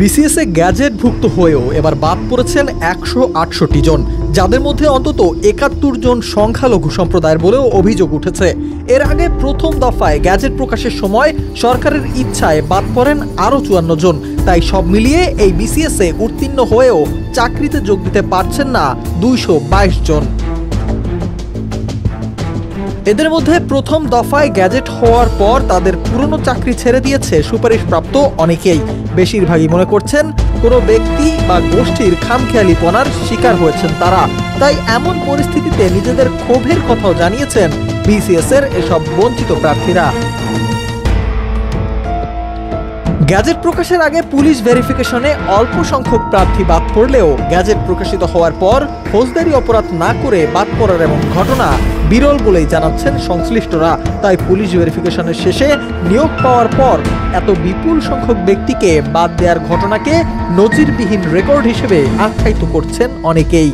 বিসিএসে গ্যাজেটভুক্ত হয়েও এবার বাদ পড়েছেন 168 জন, যাদের মধ্যে অন্তত 71 জন সংখ্যালঘু সম্প্রদায়ের বলেও অভিযোগ উঠেছে। এর আগে প্রথম দফায় গ্যাজেট প্রকাশের সময় সরকারের ইচ্ছায় বাদ পড়েন আরও 54 জন। তাই সব মিলিয়ে এই বিসিএসে উত্তীর্ণ হয়েও চাকরিতে যোগ দিতে পারছেন না 222 জন। এদের মধ্যে প্রথম দফায় গ্যাজেট হওয়ার পর তাদের পুরনো চাকরি ছেড়ে দিয়েছে সুপারিশপ্রাপ্ত অনেকেই। বেশিরভাগই মনে করছেন কোনো ব্যক্তি বা গোষ্ঠীর খামখেয়ালিপনার শিকার হয়েছেন তারা। তাই এমন পরিস্থিতিতে নিজেদের ক্ষোভের কথাও জানিয়েছেন বিসিএস-এর এসব বঞ্চিত প্রার্থীরা। গ্যাজেট প্রকাশের আগে পুলিশ ভেরিফিকেশনে অল্প সংখ্যক প্রার্থী বাদ পড়লেও গ্যাজেট প্রকাশিত হওয়ার পর ফৌজদারি অপরাধ না করে বাদ পড়ার এমন ঘটনা বিরল বলেই জানাচ্ছেন সংশ্লিষ্টরা। তাই পুলিশ ভেরিফিকেশনের শেষে নিয়োগ পাওয়ার পর এত বিপুল সংখ্যক ব্যক্তিকে বাদ দেওয়ার ঘটনাকে নজিরবিহীন রেকর্ড হিসেবে আখ্যায়িত করছেন অনেকেই।